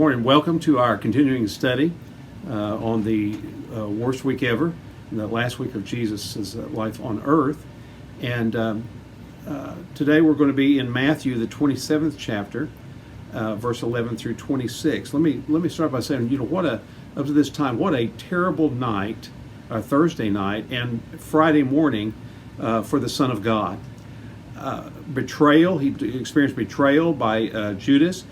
morning. Welcome to our continuing study on the worst week ever, the last week of Jesus' life on earth. And today we're going to be in Matthew, the 27th chapter, verse 11 through 26. Let me start by saying, up to this time, what a terrible night, Thursday night and Friday morning for the Son of God. Betrayal, he experienced betrayal by Judas.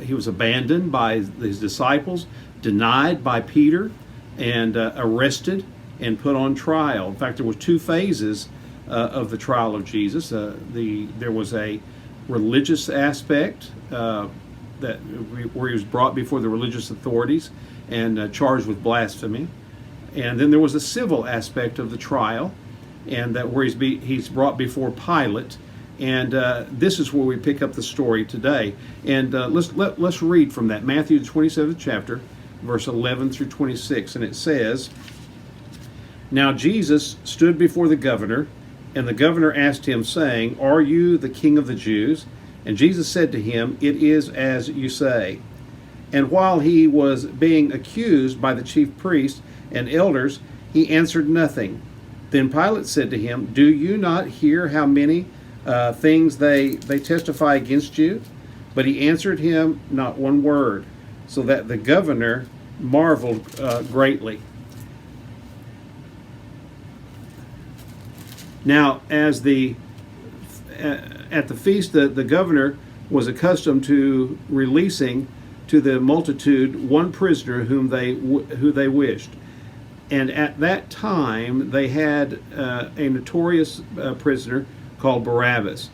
He was abandoned by his disciples, denied by Peter, and arrested and put on trial. In fact, there were two phases of the trial of Jesus. There was a religious aspect where he was brought before the religious authorities and charged with blasphemy. And then there was a civil aspect of the trial, and that where he's brought before Pilate. And this is where we pick up the story today. And let's read from that, Matthew, the 27th chapter, verse 11 through 26. And it says, "Now Jesus stood before the governor, and the governor asked him, saying, 'Are you the king of the Jews?' And Jesus said to him, 'It is as you say.' And while he was being accused by the chief priests and elders, he answered nothing. Then Pilate said to him, 'Do you not hear how many things they testify against you?' But he answered him not one word, so that the governor marveled greatly. Now, at the feast, the governor was accustomed to releasing to the multitude one prisoner who they wished. And at that time, they had a notorious prisoner called Barabbas.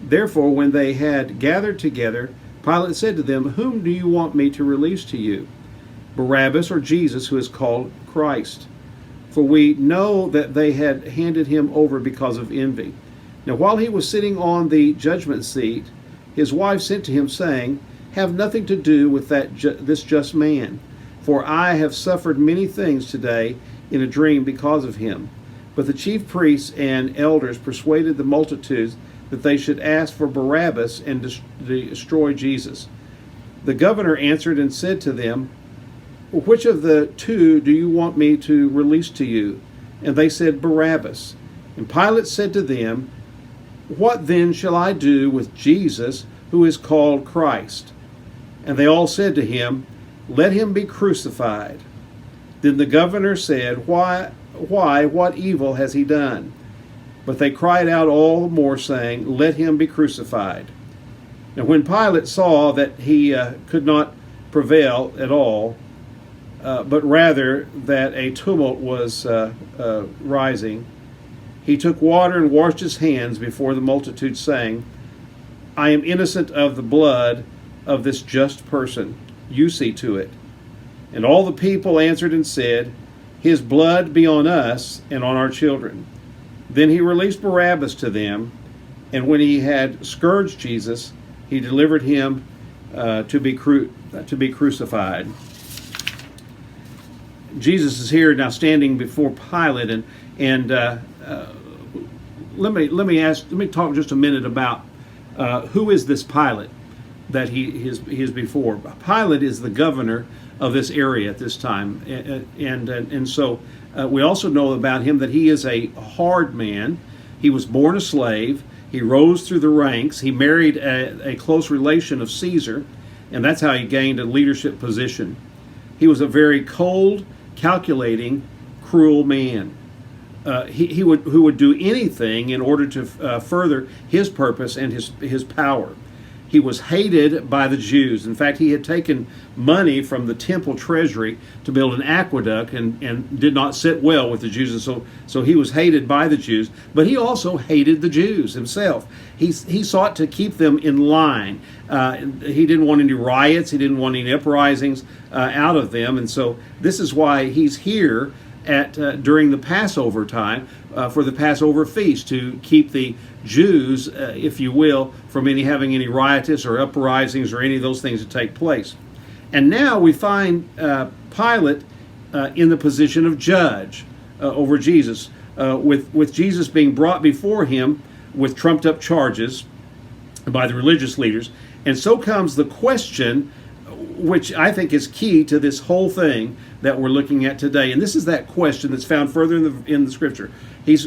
Therefore, when they had gathered together, Pilate said to them, 'Whom do you want me to release to you, Barabbas or Jesus, who is called Christ?' For we know that they had handed him over because of envy. Now, while he was sitting on the judgment seat, his wife sent to him, saying, 'Have nothing to do with this just man, for I have suffered many things today in a dream because of him.' But the chief priests and elders persuaded the multitudes that they should ask for Barabbas and destroy Jesus. The governor answered and said to them, 'Which of the two do you want me to release to you?' And they said, 'Barabbas.' And Pilate said to them, 'What then shall I do with Jesus, who is called Christ?' And they all said to him, 'Let him be crucified.' Then the governor said, 'Why, what evil has he done?' But they cried out all the more, saying, 'Let him be crucified.' Now when Pilate saw that he could not prevail at all, but rather that a tumult was rising, he took water and washed his hands before the multitude, saying, 'I am innocent of the blood of this just person. You see to it.' And all the people answered and said, 'His blood be on us and on our children.' Then he released Barabbas to them, and when he had scourged Jesus, he delivered him to be crucified." Jesus is here now, standing before Pilate, and let me talk just a minute about who is this Pilate that he is before. Pilate is the governor of this area at this time, and so we also know about him that he is a hard man. He was born a slave. He rose through the ranks. He married a close relation of Caesar, and that's how he gained a leadership position. He was a very cold, calculating, cruel man. Who would do anything in order to further his purpose and his power. He was hated by the Jews. In fact, he had taken money from the temple treasury to build an aqueduct and did not sit well with the Jews. And so he was hated by the Jews, but he also hated the Jews himself. He sought to keep them in line. He didn't want any riots. He didn't want any uprisings out of them. And so this is why he's here during the Passover time, for the Passover feast, to keep the Jews, if you will, from having any riotous or uprisings or any of those things to take place. And now we find Pilate in the position of judge over Jesus, with Jesus being brought before him with trumped up charges by the religious leaders. And so comes the question, which I think is key to this whole thing that we're looking at today. And this is that question that's found further in the scripture.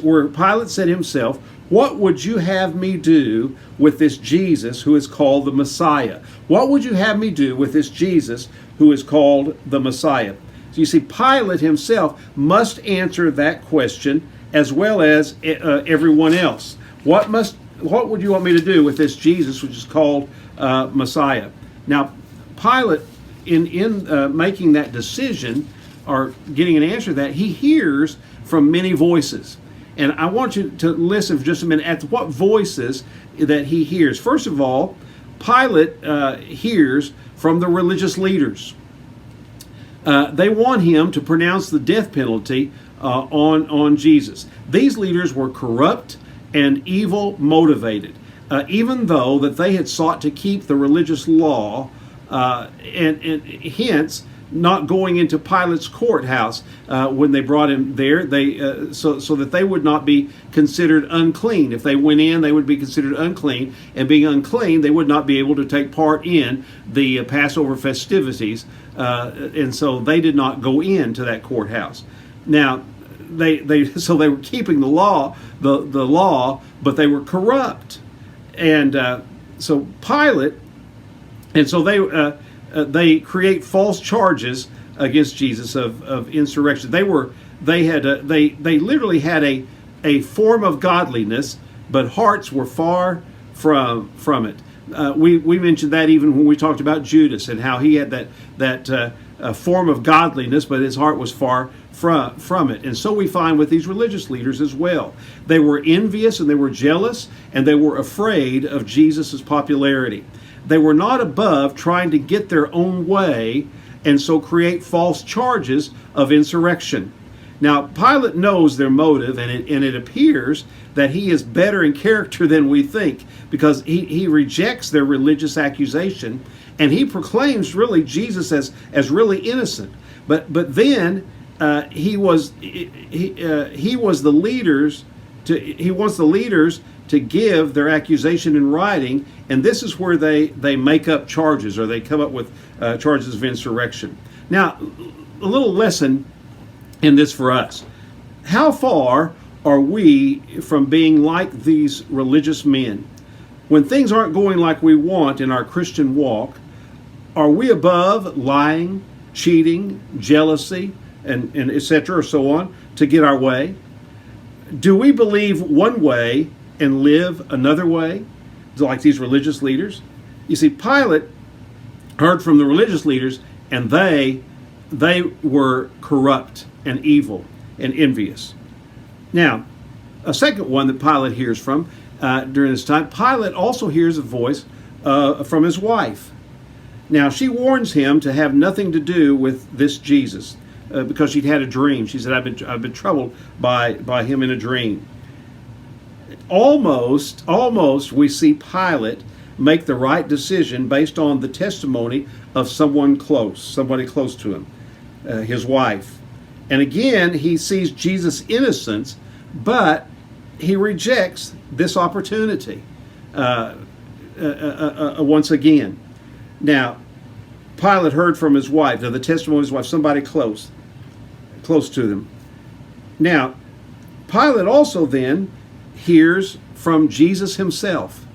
Where Pilate said himself, "What would you have me do with this Jesus who is called the Messiah?" What would you have me do with this Jesus who is called the Messiah? So you see, Pilate himself must answer that question as well as everyone else. What would you want me to do with this Jesus which is called Messiah? Now, Pilate, in making that decision or getting an answer to that, he hears from many voices. And I want you to listen for just a minute at what voices that he hears. First of all, Pilate hears from the religious leaders. They want him to pronounce the death penalty on Jesus. These leaders were corrupt and evil motivated, even though that they had sought to keep the religious law and hence not going into Pilate's courthouse when they brought him there, so that they would not be considered unclean. If they went in, they would be considered unclean, and being unclean, they would not be able to take part in the Passover festivities, and so they did not go into that courthouse. Now, they were keeping the law, but they were corrupt, and so Pilate, and so they create false charges against Jesus of insurrection. They literally had a form of godliness, but hearts were far from it. We mentioned that even when we talked about Judas and how he had that form of godliness, but his heart was far from it. And so we find with these religious leaders as well. They were envious and they were jealous and they were afraid of Jesus' popularity. They were not above trying to get their own way and so create false charges of insurrection. Now, Pilate knows their motive, and it appears that he is better in character than we think, because he rejects their religious accusation, and he proclaims really Jesus as really innocent. But then he wants the leaders to give their accusation in writing, and this is where they make up charges, or they come up with charges of insurrection. Now, a little lesson in this for us. How far are we from being like these religious men? When things aren't going like we want in our Christian walk, are we above lying, cheating, jealousy, and etc., or so on, to get our way? Do we believe one way and live another way, like these religious leaders? You see, Pilate heard from the religious leaders, and they were corrupt and evil and envious. Now, a second one that Pilate hears from during this time, Pilate also hears a voice from his wife. Now, she warns him to have nothing to do with this Jesus because she'd had a dream. She said, I've been troubled by him in a dream. Almost we see Pilate make the right decision based on the testimony of somebody close to him, his wife. And again, he sees Jesus' innocence, but he rejects this opportunity once again. Now, Pilate heard from his wife, the testimony of his wife, somebody close to them. Now, Pilate also then hears from Jesus himself.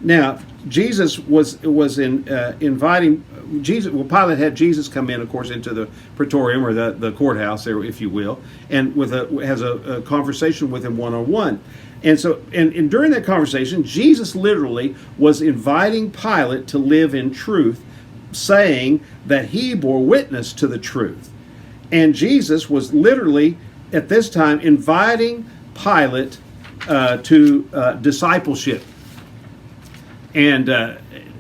Now, Jesus was inviting Jesus. Well, Pilate had Jesus come in, of course, into the praetorium, or the courthouse there, if you will, and has a conversation with him one-on-one. And so, and during that conversation, Jesus literally was inviting Pilate to live in truth, saying that he bore witness to the truth. And Jesus was literally at this time inviting Pilate to discipleship. And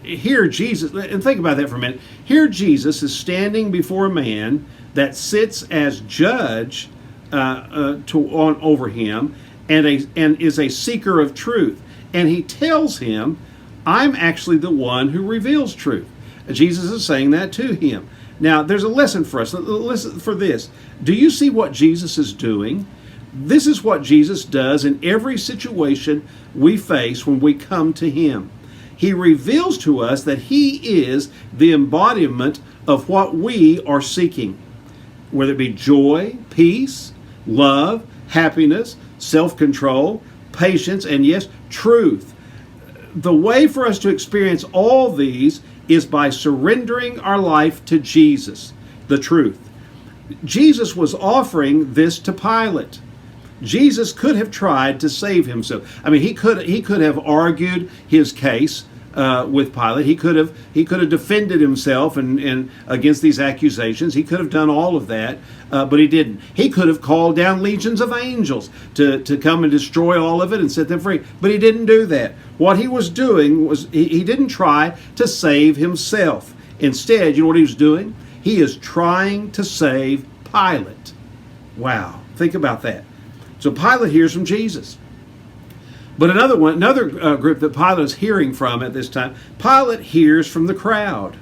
here Jesus, and think about that for a minute. Here Jesus is standing before a man that sits as judge over him, and is a seeker of truth. And he tells him, I'm actually the one who reveals truth. Jesus is saying that to him. Now, there's a lesson for us. Listen for this. Do you see what Jesus is doing? This is what Jesus does in every situation we face when we come to him. He reveals to us that he is the embodiment of what we are seeking, whether it be joy, peace, love, happiness, self-control, patience, and yes, truth. The way for us to experience all these is by surrendering our life to Jesus, the truth. Jesus was offering this to Pilate. Jesus could have tried to save himself. I mean, he could have argued his case with Pilate. He could have defended himself and against these accusations. He could have done all of that, but he didn't. He could have called down legions of angels to come and destroy all of it and set them free, but he didn't do that. What he was doing was he didn't try to save himself. Instead, you know what he was doing? He is trying to save Pilate. Wow, think about that. So Pilate hears from Jesus. But another group that Pilate is hearing from at this time, Pilate hears from the crowd.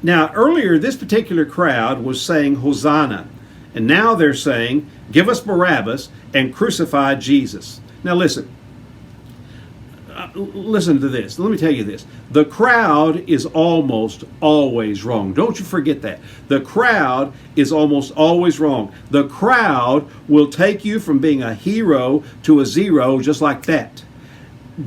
Now, earlier, this particular crowd was saying, Hosanna. And now they're saying, give us Barabbas and crucify Jesus. Now listen to this. Let me tell you this. The crowd is almost always wrong. Don't you forget that. The crowd is almost always wrong. The crowd will take you from being a hero to a zero just like that.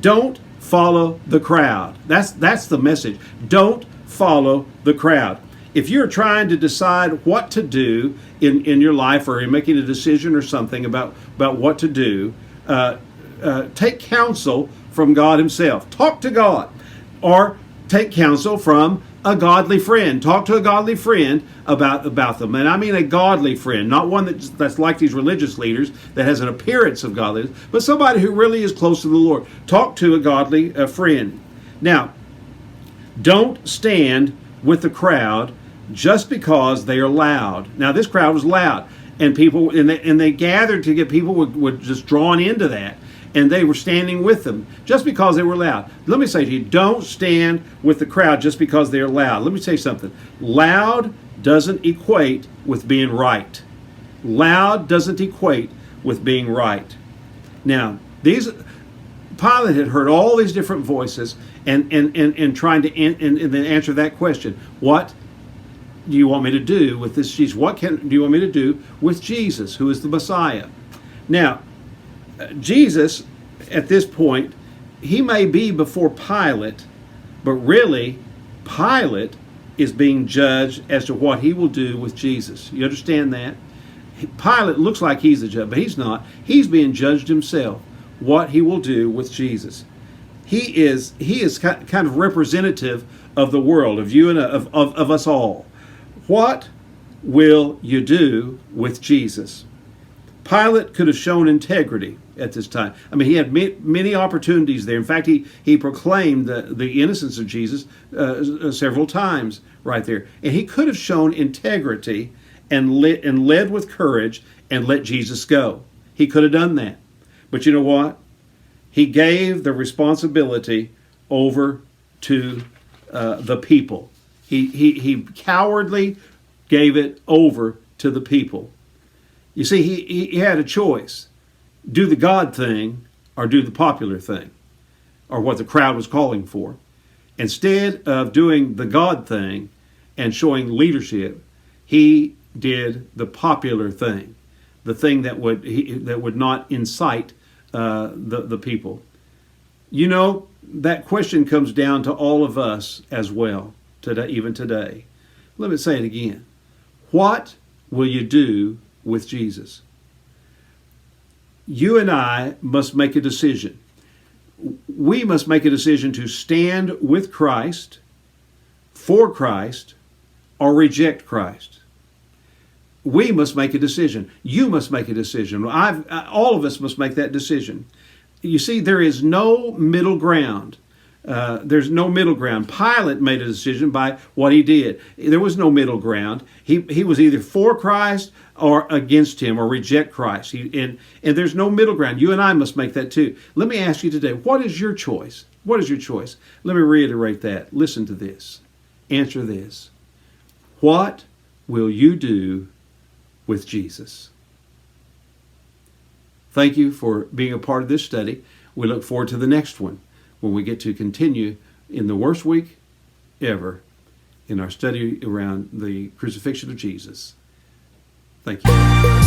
Don't follow the crowd. That's the message. Don't follow the crowd. If you're trying to decide what to do in your life, or you're making a decision or something about what to do, take counsel from God himself. Talk to God. Or take counsel from a godly friend. Talk to a godly friend about them. And I mean a godly friend, not one that's like these religious leaders that has an appearance of godliness, but somebody who really is close to the Lord. Talk to a godly friend. Now, don't stand with the crowd just because they are loud. Now, this crowd was loud, and they gathered to get people were just drawn into that. And they were standing with them just because they were loud. Let me say to you, don't stand with the crowd just because they're loud. Let me say something. Loud doesn't equate with being right. Loud doesn't equate with being right. Now, Pilate had heard all these different voices and trying to and then answer that question. What do you want me to do with this Jesus? What do you want me to do with Jesus, who is the Messiah? Now, Jesus, at this point, he may be before Pilate, but really, Pilate is being judged as to what he will do with Jesus. You understand that? Pilate looks like he's the judge, but he's not. He's being judged himself, what he will do with Jesus. He is kind of representative of the world, of you and of us all. What will you do with Jesus? Pilate could have shown integrity at this time. I mean, he had many opportunities there. In fact, he proclaimed the innocence of Jesus several times right there. And he could have shown integrity and led with courage and let Jesus go. He could have done that. But you know what? He gave the responsibility over to the people. He cowardly gave it over to the people. You see, he had a choice. Do the God thing or do the popular thing, or what the crowd was calling for. Instead of doing the God thing and showing leadership, he did the popular thing, the thing that would not incite the people. You know, that question comes down to all of us as well, today, even today. Let me say it again. What will you do with Jesus? You and I must make a decision. We must make a decision to stand with Christ, for Christ, or reject Christ. We must make a decision. You must make a decision. All of us must make that decision. You see, there is no middle ground. There's no middle ground. Pilate made a decision by what he did. There was no middle ground. He was either for Christ or against him, or reject Christ. And there's no middle ground. You and I must make that too. Let me ask you today, what is your choice? What is your choice? Let me reiterate that. Listen to this. Answer this. What will you do with Jesus? Thank you for being a part of this study. We look forward to the next one, when we get to continue in the worst week ever in our study around the crucifixion of Jesus. Thank you.